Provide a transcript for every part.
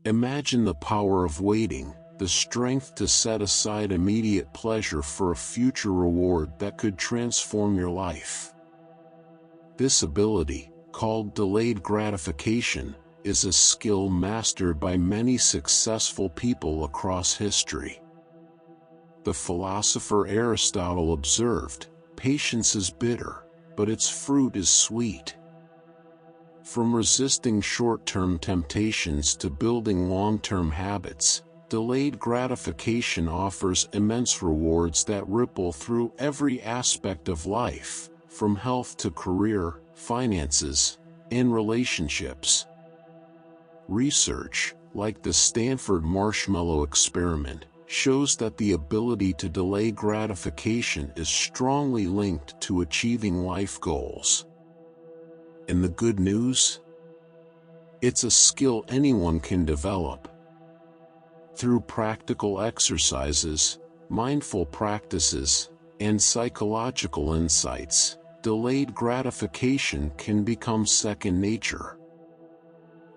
Imagine the power of waiting, the strength to set aside immediate pleasure for a future reward that could transform your life. This ability, called delayed gratification, is a skill mastered by many successful people across history. The philosopher Aristotle observed, "Patience is bitter, but its fruit is sweet." From resisting short-term temptations to building long-term habits, delayed gratification offers immense rewards that ripple through every aspect of life, from health to career, finances, and relationships. Research, like the Stanford Marshmallow Experiment, shows that the ability to delay gratification is strongly linked to achieving life goals. And the good news? It's a skill anyone can develop. Through practical exercises, mindful practices, and psychological insights, delayed gratification can become second nature.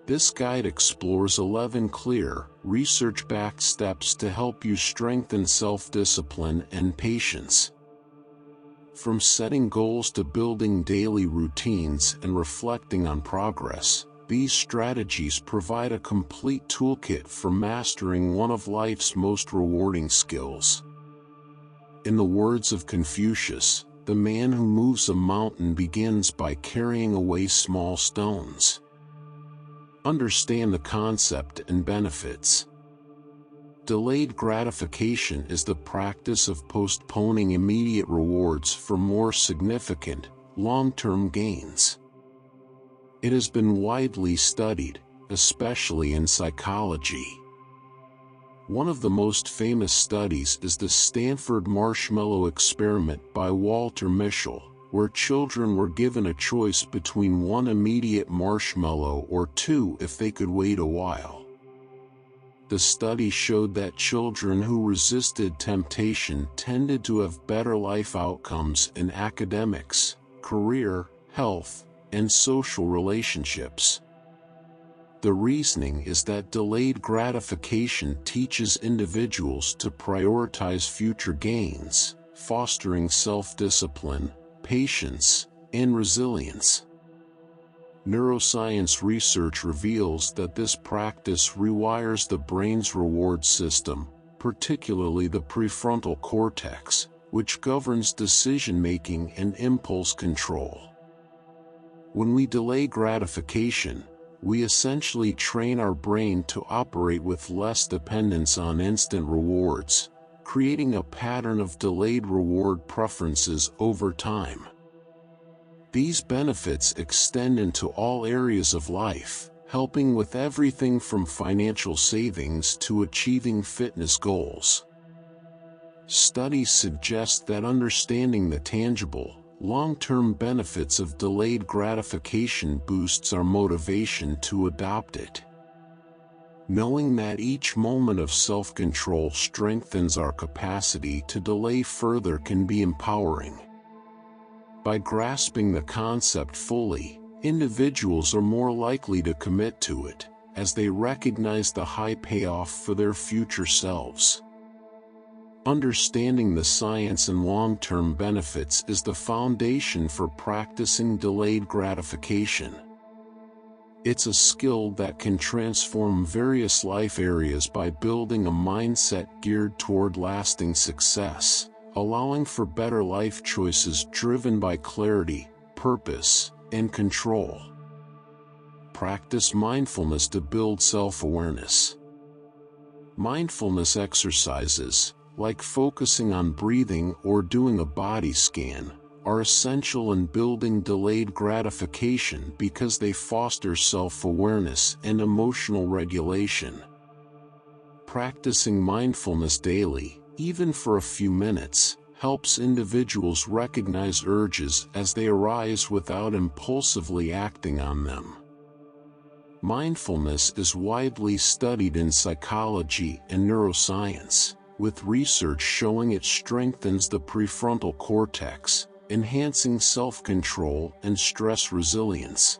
This guide explores 11 clear, research-backed steps to help you strengthen self-discipline and patience. From setting goals to building daily routines and reflecting on progress, these strategies provide a complete toolkit for mastering one of life's most rewarding skills. In the words of Confucius, the man who moves a mountain begins by carrying away small stones. Understand the concept and benefits. Delayed gratification is the practice of postponing immediate rewards for more significant, long-term gains. It has been widely studied, especially in psychology. One of the most famous studies is the Stanford Marshmallow Experiment by Walter Mischel, where children were given a choice between one immediate marshmallow or two if they could wait a while. The study showed that children who resisted temptation tended to have better life outcomes in academics, career, health, and social relationships. The reasoning is that delayed gratification teaches individuals to prioritize future gains, fostering self-discipline, patience, and resilience. Neuroscience research reveals that this practice rewires the brain's reward system, particularly the prefrontal cortex, which governs decision-making and impulse control. When we delay gratification, we essentially train our brain to operate with less dependence on instant rewards, creating a pattern of delayed reward preferences over time. These benefits extend into all areas of life, helping with everything from financial savings to achieving fitness goals. Studies suggest that understanding the tangible, long-term benefits of delayed gratification boosts our motivation to adopt it. Knowing that each moment of self-control strengthens our capacity to delay further can be empowering. By grasping the concept fully, individuals are more likely to commit to it, as they recognize the high payoff for their future selves. Understanding the science and long-term benefits is the foundation for practicing delayed gratification. It's a skill that can transform various life areas by building a mindset geared toward lasting success, allowing for better life choices driven by clarity, purpose, and control. Practice mindfulness to build self-awareness. Mindfulness exercises, like focusing on breathing or doing a body scan, are essential in building delayed gratification because they foster self-awareness and emotional regulation. Practicing mindfulness daily, even for a few minutes, helps individuals recognize urges as they arise without impulsively acting on them. Mindfulness is widely studied in psychology and neuroscience, with research showing it strengthens the prefrontal cortex, enhancing self-control and stress resilience.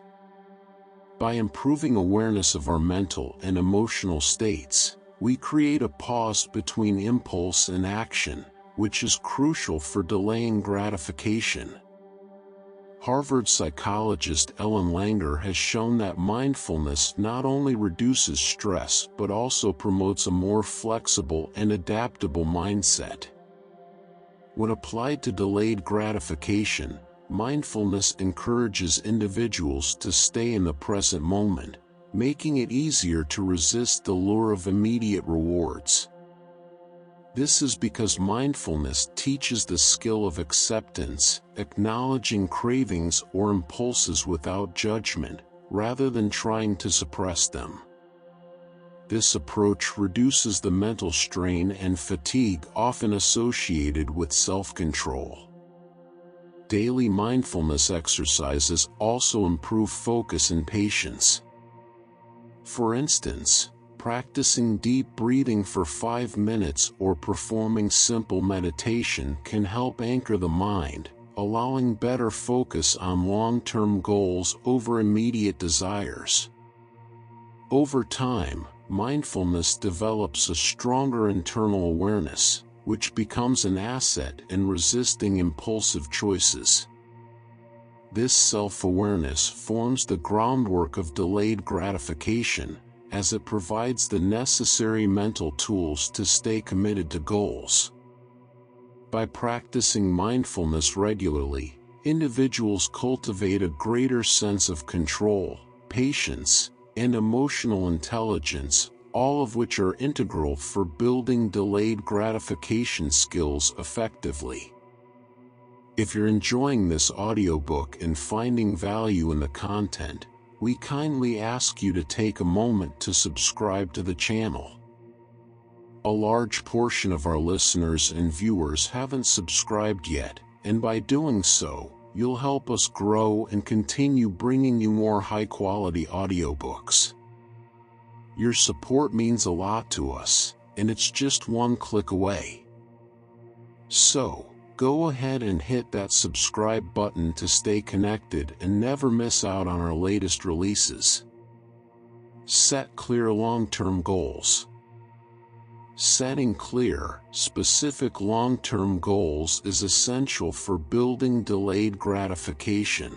By improving awareness of our mental and emotional states, we create a pause between impulse and action, which is crucial for delaying gratification. Harvard psychologist Ellen Langer has shown that mindfulness not only reduces stress but also promotes a more flexible and adaptable mindset. When applied to delayed gratification, mindfulness encourages individuals to stay in the present moment, making it easier to resist the lure of immediate rewards. This is because mindfulness teaches the skill of acceptance, acknowledging cravings or impulses without judgment, rather than trying to suppress them. This approach reduces the mental strain and fatigue often associated with self-control. Daily mindfulness exercises also improve focus and patience. For instance, practicing deep breathing for 5 minutes or performing simple meditation can help anchor the mind, allowing better focus on long-term goals over immediate desires. Over time, mindfulness develops a stronger internal awareness, which becomes an asset in resisting impulsive choices. This self-awareness forms the groundwork of delayed gratification, as it provides the necessary mental tools to stay committed to goals. By practicing mindfulness regularly, individuals cultivate a greater sense of control, patience, and emotional intelligence, all of which are integral for building delayed gratification skills effectively. If you're enjoying this audiobook and finding value in the content, we kindly ask you to take a moment to subscribe to the channel. A large portion of our listeners and viewers haven't subscribed yet, and by doing so, you'll help us grow and continue bringing you more high-quality audiobooks. Your support means a lot to us, and it's just one click away. So, go ahead and hit that subscribe button to stay connected and never miss out on our latest releases. Set clear long-term goals. Setting clear, specific long-term goals is essential for building delayed gratification.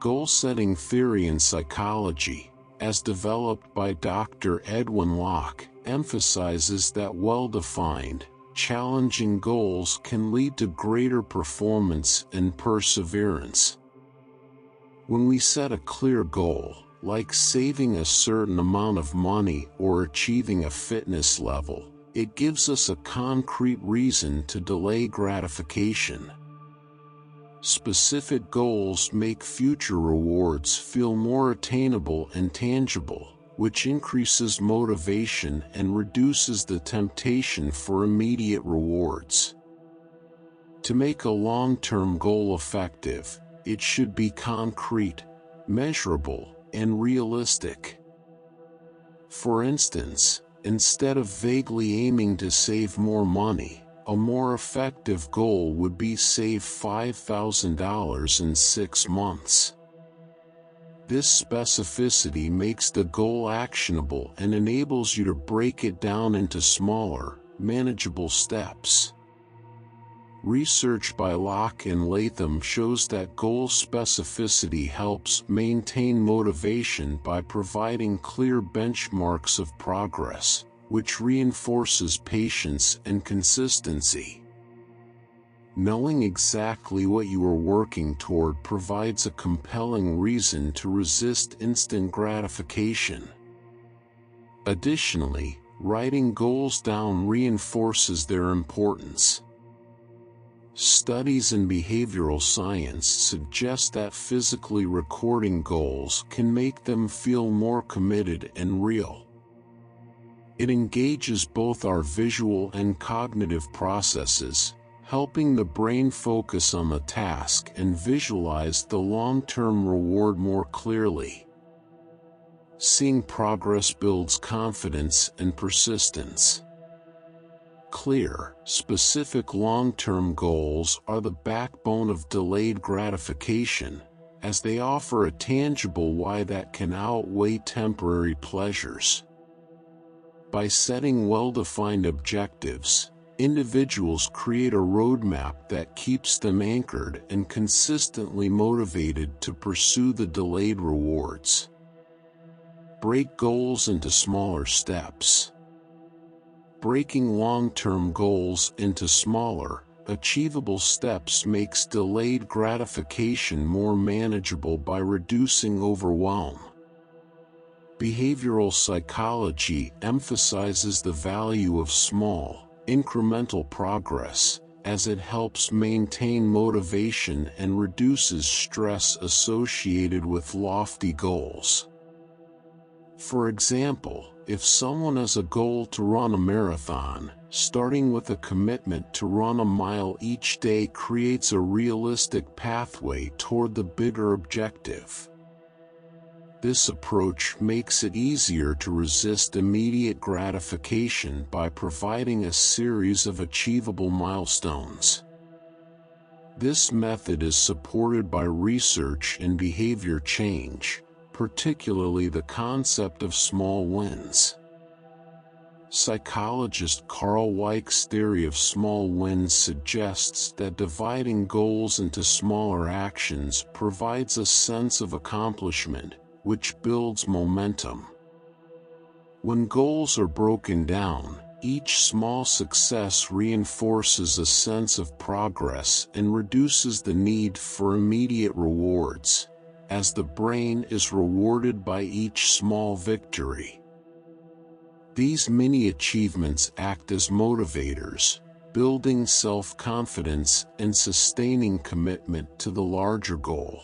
Goal-setting theory in psychology, as developed by Dr. Edwin Locke, emphasizes that well-defined, challenging goals can lead to greater performance and perseverance. When we set a clear goal, like saving a certain amount of money or achieving a fitness level, it gives us a concrete reason to delay gratification. Specific goals make future rewards feel more attainable and tangible, which increases motivation and reduces the temptation for immediate rewards. To make a long-term goal effective, it should be concrete, measurable, and realistic. For instance, instead of vaguely aiming to save more money, a more effective goal would be save $5,000 in 6 months. This specificity makes the goal actionable and enables you to break it down into smaller, manageable steps. Research by Locke and Latham shows that goal specificity helps maintain motivation by providing clear benchmarks of progress, which reinforces patience and consistency. Knowing exactly what you are working toward provides a compelling reason to resist instant gratification. Additionally, writing goals down reinforces their importance. Studies in behavioral science suggest that physically recording goals can make them feel more committed and real. It engages both our visual and cognitive processes, helping the brain focus on the task and visualize the long-term reward more clearly. Seeing progress builds confidence and persistence. Clear, specific long-term goals are the backbone of delayed gratification, as they offer a tangible why that can outweigh temporary pleasures. By setting well-defined objectives, individuals create a roadmap that keeps them anchored and consistently motivated to pursue the delayed rewards. Break goals into smaller steps. Breaking long-term goals into smaller, achievable steps makes delayed gratification more manageable by reducing overwhelm. Behavioral psychology emphasizes the value of small, incremental progress, as it helps maintain motivation and reduces stress associated with lofty goals. For example, if someone has a goal to run a marathon, starting with a commitment to run a mile each day creates a realistic pathway toward the bigger objective. This approach makes it easier to resist immediate gratification by providing a series of achievable milestones. This method is supported by research in behavior change, particularly the concept of small wins. Psychologist Carl Weick's theory of small wins suggests that dividing goals into smaller actions provides a sense of accomplishment, which builds momentum. When goals are broken down, each small success reinforces a sense of progress and reduces the need for immediate rewards, as the brain is rewarded by each small victory. These mini achievements act as motivators, building self-confidence and sustaining commitment to the larger goal.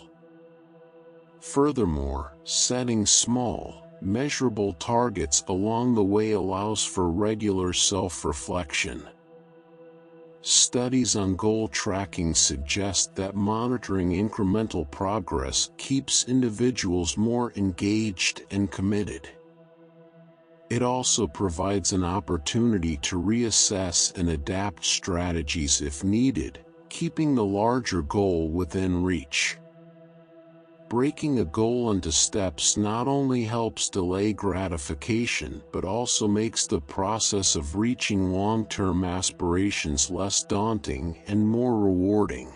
Furthermore, setting small, measurable targets along the way allows for regular self-reflection. Studies on goal tracking suggest that monitoring incremental progress keeps individuals more engaged and committed. It also provides an opportunity to reassess and adapt strategies if needed, keeping the larger goal within reach. Breaking a goal into steps not only helps delay gratification but also makes the process of reaching long-term aspirations less daunting and more rewarding.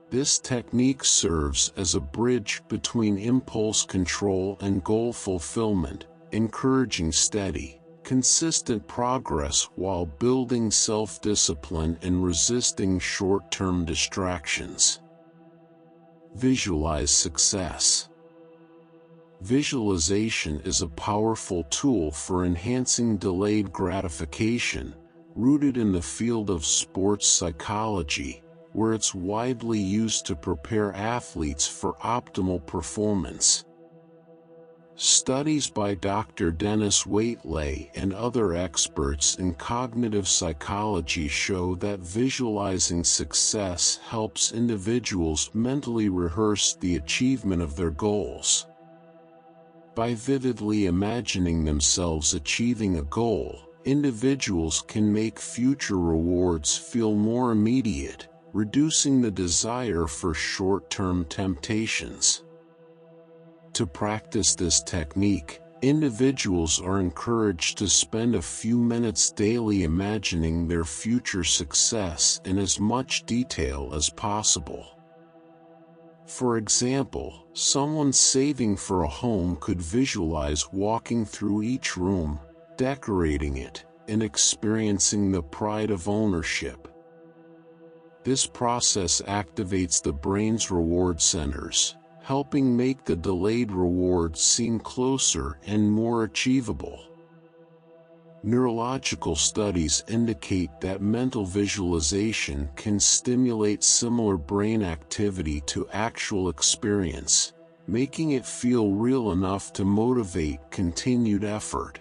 This technique serves as a bridge between impulse control and goal fulfillment, encouraging steady, consistent progress while building self-discipline and resisting short-term distractions. Visualize success. Visualization is a powerful tool for enhancing delayed gratification, rooted in the field of sports psychology, where it's widely used to prepare athletes for optimal performance. Studies by Dr. Dennis Waitley and other experts in cognitive psychology show that visualizing success helps individuals mentally rehearse the achievement of their goals. By vividly imagining themselves achieving a goal, individuals can make future rewards feel more immediate, reducing the desire for short-term temptations. To practice this technique, individuals are encouraged to spend a few minutes daily imagining their future success in as much detail as possible. For example, someone saving for a home could visualize walking through each room, decorating it, and experiencing the pride of ownership. This process activates the brain's reward centers, helping make the delayed rewards seem closer and more achievable. Neurological studies indicate that mental visualization can stimulate similar brain activity to actual experience, making it feel real enough to motivate continued effort.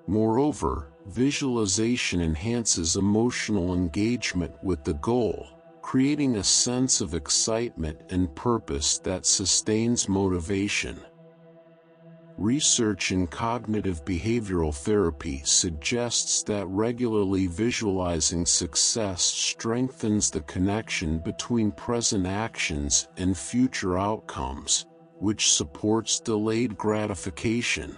Moreover, visualization enhances emotional engagement with the goal, creating a sense of excitement and purpose that sustains motivation. Research in cognitive behavioral therapy suggests that regularly visualizing success strengthens the connection between present actions and future outcomes, which supports delayed gratification.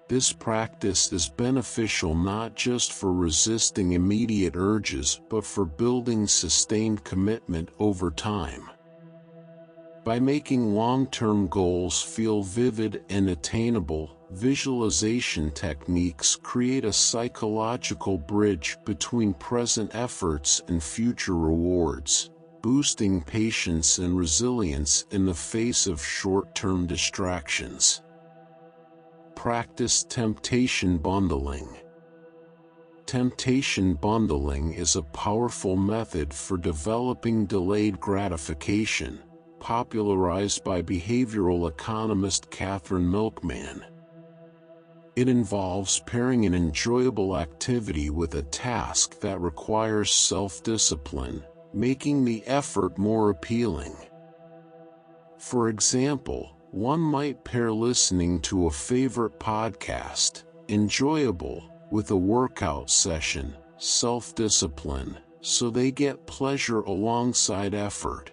This practice is beneficial not just for resisting immediate urges but for building sustained commitment over time. By making long-term goals feel vivid and attainable, visualization techniques create a psychological bridge between present efforts and future rewards, boosting patience and resilience in the face of short-term distractions. Practice temptation bundling. Temptation bundling is a powerful method for developing delayed gratification, popularized by behavioral economist Catherine Milkman. It involves pairing an enjoyable activity with a task that requires self-discipline, making the effort more appealing. For example, one might pair listening to a favorite podcast, enjoyable, with a workout session, self-discipline, so they get pleasure alongside effort.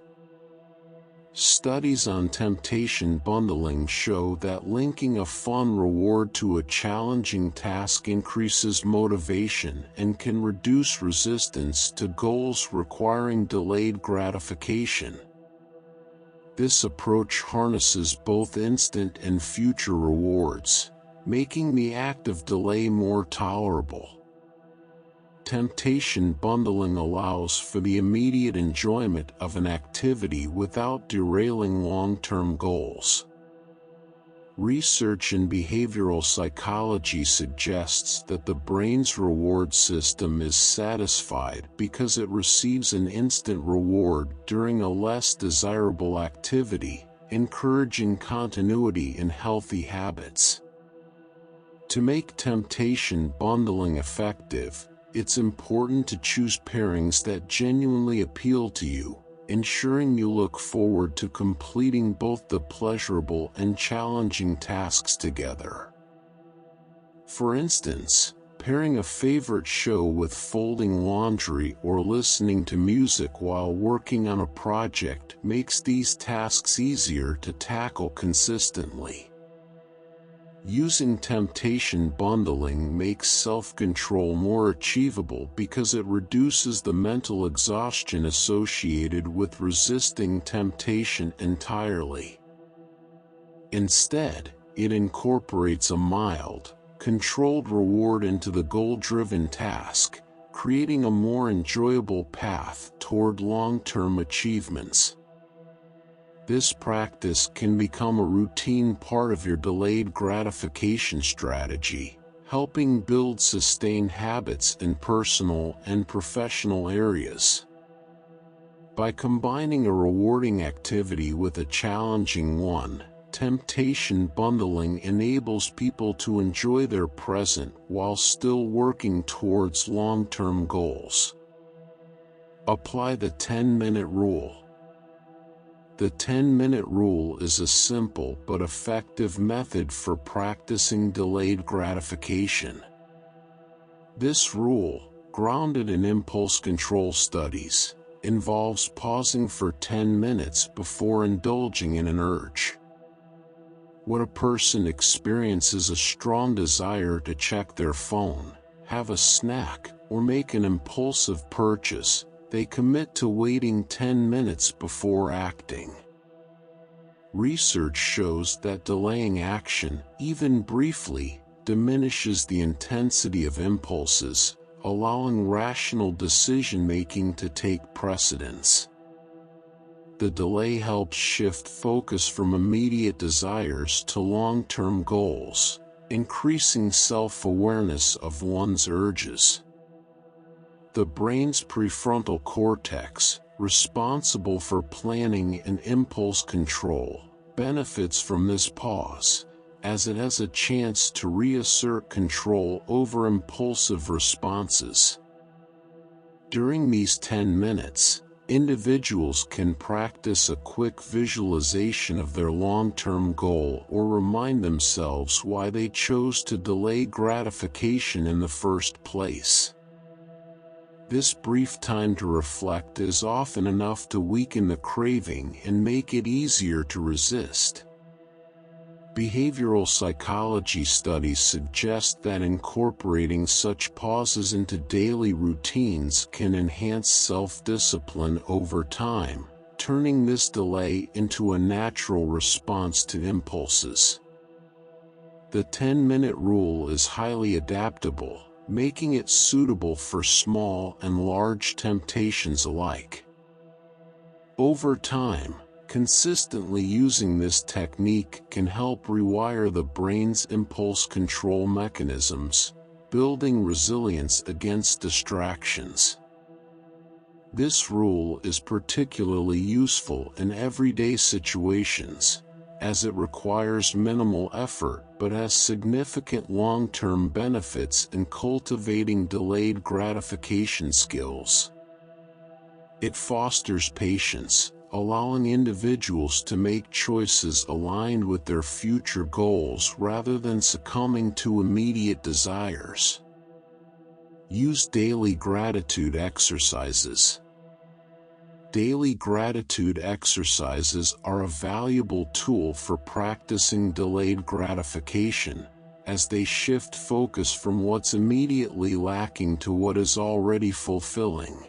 Studies on temptation bundling show that linking a fun reward to a challenging task increases motivation and can reduce resistance to goals requiring delayed gratification. This approach harnesses both instant and future rewards, making the act of delay more tolerable. Temptation bundling allows for the immediate enjoyment of an activity without derailing long-term goals. Research in behavioral psychology suggests that the brain's reward system is satisfied because it receives an instant reward during a less desirable activity, encouraging continuity in healthy habits. To make temptation bundling effective, it's important to choose pairings that genuinely appeal to you, ensuring you look forward to completing both the pleasurable and challenging tasks together. For instance, pairing a favorite show with folding laundry or listening to music while working on a project makes these tasks easier to tackle consistently. Using temptation bundling makes self-control more achievable because it reduces the mental exhaustion associated with resisting temptation entirely. Instead, it incorporates a mild, controlled reward into the goal-driven task, creating a more enjoyable path toward long-term achievements. This practice can become a routine part of your delayed gratification strategy, helping build sustained habits in personal and professional areas. By combining a rewarding activity with a challenging one, temptation bundling enables people to enjoy their present while still working towards long-term goals. Apply the 10-minute rule. The 10-minute rule is a simple but effective method for practicing delayed gratification. This rule, grounded in impulse control studies, involves pausing for 10 minutes before indulging in an urge. When a person experiences a strong desire to check their phone, have a snack, or make an impulsive purchase, they commit to waiting 10 minutes before acting. Research shows that delaying action, even briefly, diminishes the intensity of impulses, allowing rational decision-making to take precedence. The delay helps shift focus from immediate desires to long-term goals, increasing self-awareness of one's urges. The brain's prefrontal cortex, responsible for planning and impulse control, benefits from this pause, as it has a chance to reassert control over impulsive responses. During these 10 minutes, Individuals can practice a quick visualization of their long-term goal or remind themselves why they chose to delay gratification in the first place. This brief time to reflect is often enough to weaken the craving and make it easier to resist. Behavioral psychology studies suggest that incorporating such pauses into daily routines can enhance self-discipline over time, turning this delay into a natural response to impulses. The 10-minute rule is highly adaptable, making it suitable for small and large temptations alike. Over time, consistently using this technique can help rewire the brain's impulse control mechanisms, building resilience against distractions. This rule is particularly useful in everyday situations, as it requires minimal effort but has significant long-term benefits in cultivating delayed gratification skills. It fosters patience, allowing individuals to make choices aligned with their future goals rather than succumbing to immediate desires. Use daily gratitude exercises. Daily gratitude exercises are a valuable tool for practicing delayed gratification, as they shift focus from what's immediately lacking to what is already fulfilling.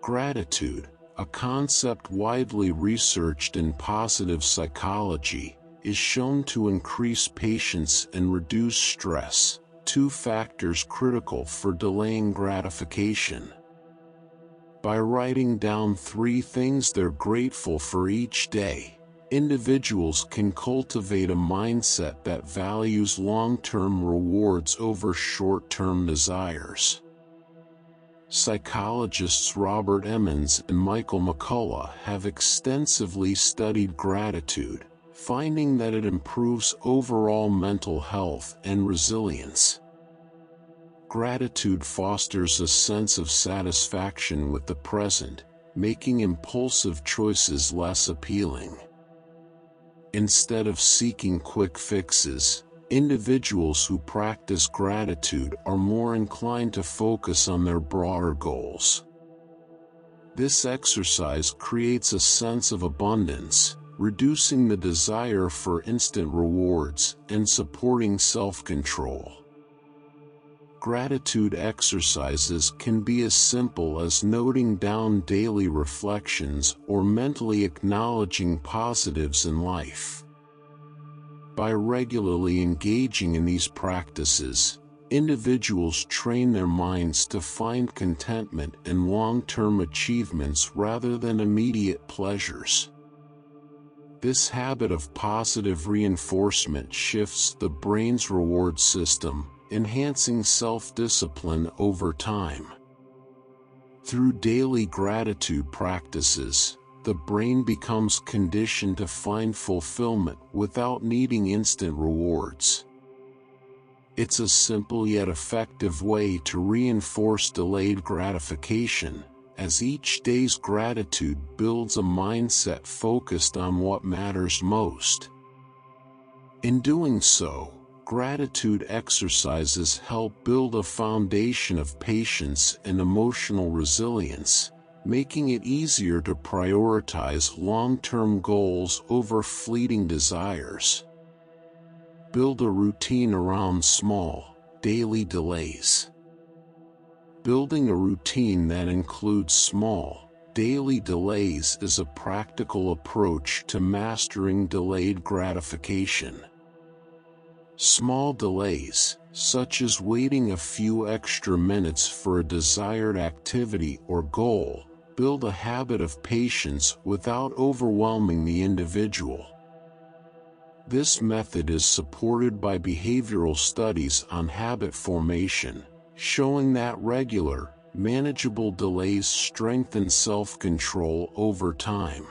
Gratitude, a concept widely researched in positive psychology, is shown to increase patience and reduce stress, two factors critical for delaying gratification. By writing down 3 things they're grateful for each day, individuals can cultivate a mindset that values long-term rewards over short-term desires. Psychologists Robert Emmons and Michael McCullough have extensively studied gratitude, finding that it improves overall mental health and resilience. Gratitude fosters a sense of satisfaction with the present, making impulsive choices less appealing. Instead of seeking quick fixes, individuals who practice gratitude are more inclined to focus on their broader goals. This exercise creates a sense of abundance, reducing the desire for instant rewards and supporting self-control. Gratitude exercises can be as simple as noting down daily reflections or mentally acknowledging positives in life. By regularly engaging in these practices, individuals train their minds to find contentment in long-term achievements rather than immediate pleasures. This habit of positive reinforcement shifts the brain's reward system, enhancing self-discipline over time. Through daily gratitude practices, the brain becomes conditioned to find fulfillment without needing instant rewards. It's a simple yet effective way to reinforce delayed gratification, as each day's gratitude builds a mindset focused on what matters most. In doing so, gratitude exercises help build a foundation of patience and emotional resilience, making it easier to prioritize long-term goals over fleeting desires. Build a routine around small, daily delays. Building a routine that includes small, daily delays is a practical approach to mastering delayed gratification. Small delays, such as waiting a few extra minutes for a desired activity or goal, build a habit of patience without overwhelming the individual. This method is supported by behavioral studies on habit formation, showing that regular, manageable delays strengthen self-control over time.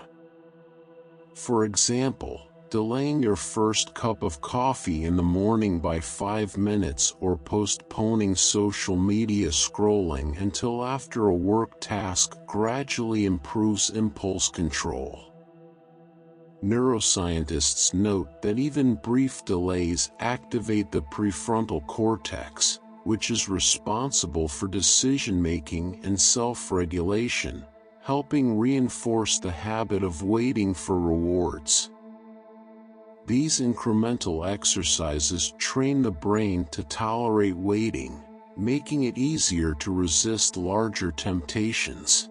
For example, delaying your first cup of coffee in the morning by 5 minutes or postponing social media scrolling until after a work task gradually improves impulse control. Neuroscientists note that even brief delays activate the prefrontal cortex, which is responsible for decision-making and self-regulation, helping reinforce the habit of waiting for rewards. These incremental exercises train the brain to tolerate waiting, making it easier to resist larger temptations.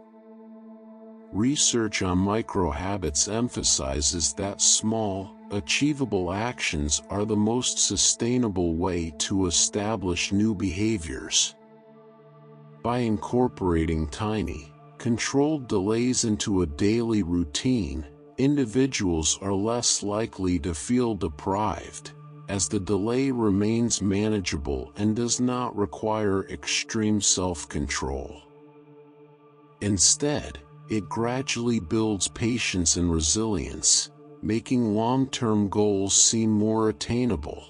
Research on microhabits emphasizes that small, achievable actions are the most sustainable way to establish new behaviors. By incorporating tiny, controlled delays into a daily routine, individuals are less likely to feel deprived, as the delay remains manageable and does not require extreme self-control. Instead, it gradually builds patience and resilience, making long-term goals seem more attainable.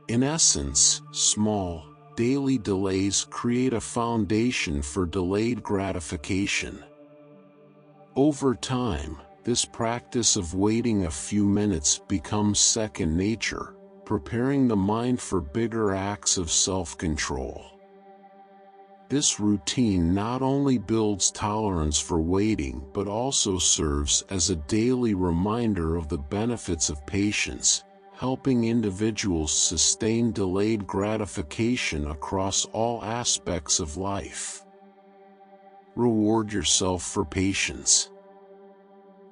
In essence, small, daily delays create a foundation for delayed gratification. Over time, this practice of waiting a few minutes becomes second nature, preparing the mind for bigger acts of self-control. This routine not only builds tolerance for waiting but also serves as a daily reminder of the benefits of patience, helping individuals sustain delayed gratification across all aspects of life. Reward yourself for patience.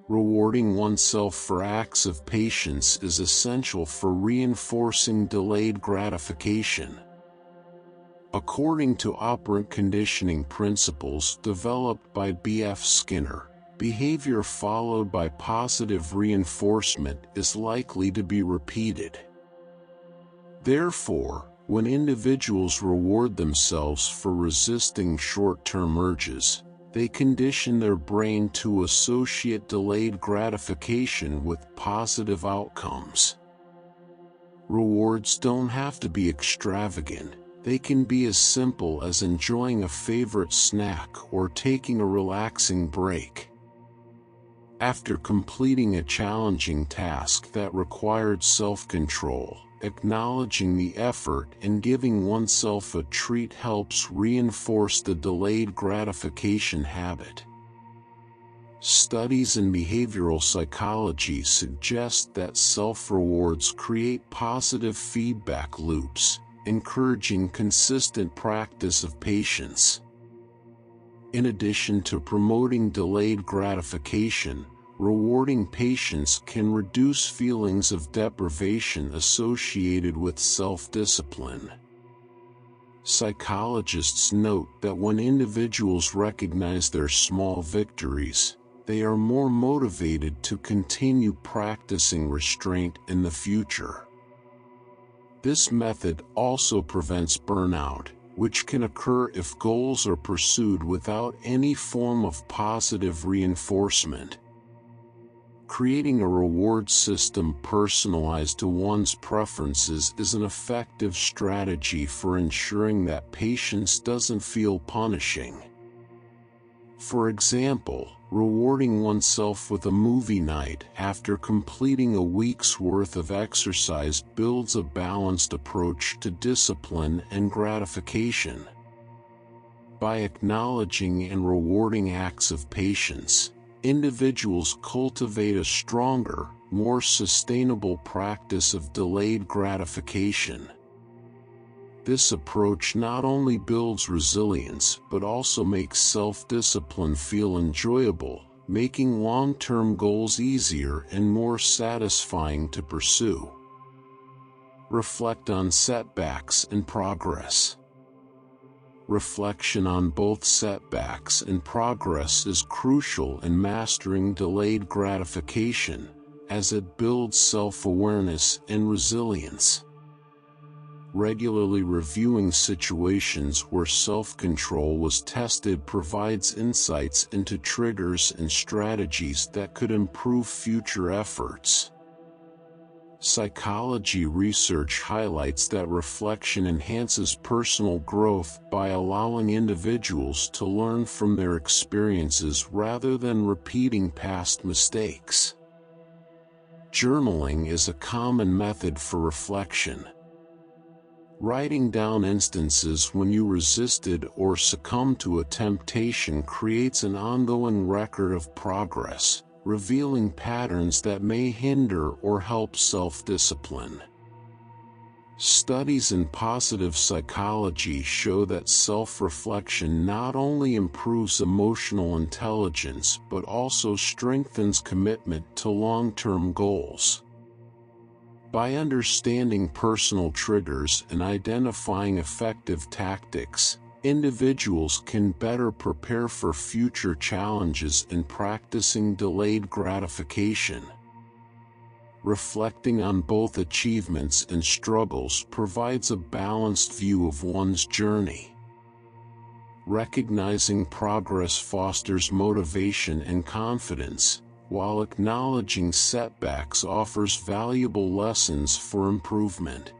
Rewarding oneself for acts of patience is essential for reinforcing delayed gratification. According to operant conditioning principles developed by B.F. Skinner, behavior followed by positive reinforcement is likely to be repeated. Therefore, when individuals reward themselves for resisting short-term urges, they condition their brain to associate delayed gratification with positive outcomes. Rewards don't have to be extravagant. They can be as simple as enjoying a favorite snack or taking a relaxing break. After completing a challenging task that required self-control, acknowledging the effort and giving oneself a treat helps reinforce the delayed gratification habit. Studies in behavioral psychology suggest that self-rewards create positive feedback loops, encouraging consistent practice of patience. In addition to promoting delayed gratification, rewarding patience can reduce feelings of deprivation associated with self-discipline. Psychologists note that when individuals recognize their small victories, they are more motivated to continue practicing restraint in the future. This method also prevents burnout, which can occur if goals are pursued without any form of positive reinforcement. Creating a reward system personalized to one's preferences is an effective strategy for ensuring that patience doesn't feel punishing. For example, rewarding oneself with a movie night after completing a week's worth of exercise builds a balanced approach to discipline and gratification. By acknowledging and rewarding acts of patience, individuals cultivate a stronger, more sustainable practice of delayed gratification. This approach not only builds resilience but also makes self-discipline feel enjoyable, making long-term goals easier and more satisfying to pursue. Reflect on setbacks and progress. Reflection on both setbacks and progress is crucial in mastering delayed gratification, as it builds self-awareness and resilience. Regularly reviewing situations where self-control was tested provides insights into triggers and strategies that could improve future efforts. Psychology research highlights that reflection enhances personal growth by allowing individuals to learn from their experiences rather than repeating past mistakes. Journaling is a common method for reflection. Writing down instances when you resisted or succumbed to a temptation creates an ongoing record of progress, revealing patterns that may hinder or help self-discipline. Studies in positive psychology show that self-reflection not only improves emotional intelligence but also strengthens commitment to long-term goals. By understanding personal triggers and identifying effective tactics, individuals can better prepare for future challenges in practicing delayed gratification. Reflecting on both achievements and struggles provides a balanced view of one's journey. Recognizing progress fosters motivation and confidence, while acknowledging setbacks offers valuable lessons for improvement.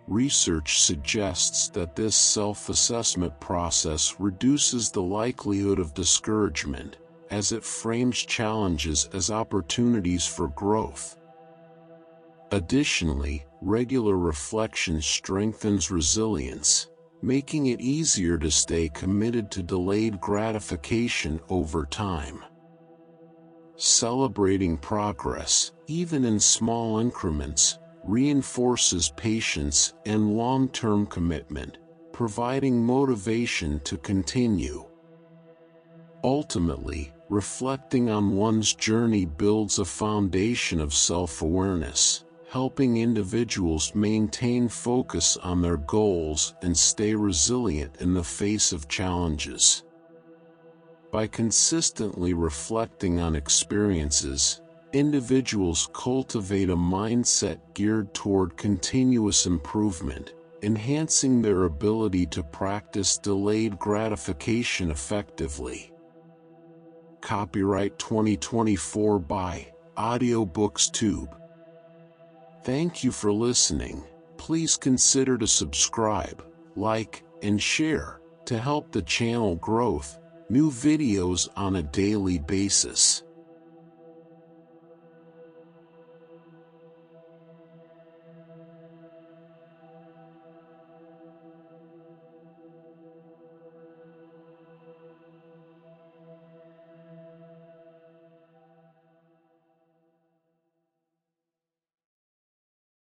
Research suggests that this self-assessment process reduces the likelihood of discouragement, as it frames challenges as opportunities for growth. Additionally, regular reflection strengthens resilience, making it easier to stay committed to delayed gratification over time. Celebrating progress, even in small increments, reinforces patience and long-term commitment, providing motivation to continue. Ultimately, reflecting on one's journey builds a foundation of self-awareness, helping individuals maintain focus on their goals and stay resilient in the face of challenges. By consistently reflecting on experiences, individuals cultivate a mindset geared toward continuous improvement, enhancing their ability to practice delayed gratification effectively. Copyright 2024 by AudioBooksTube. Thank you for listening. Please consider to subscribe, like, and share to help the channel grow new videos on a daily basis.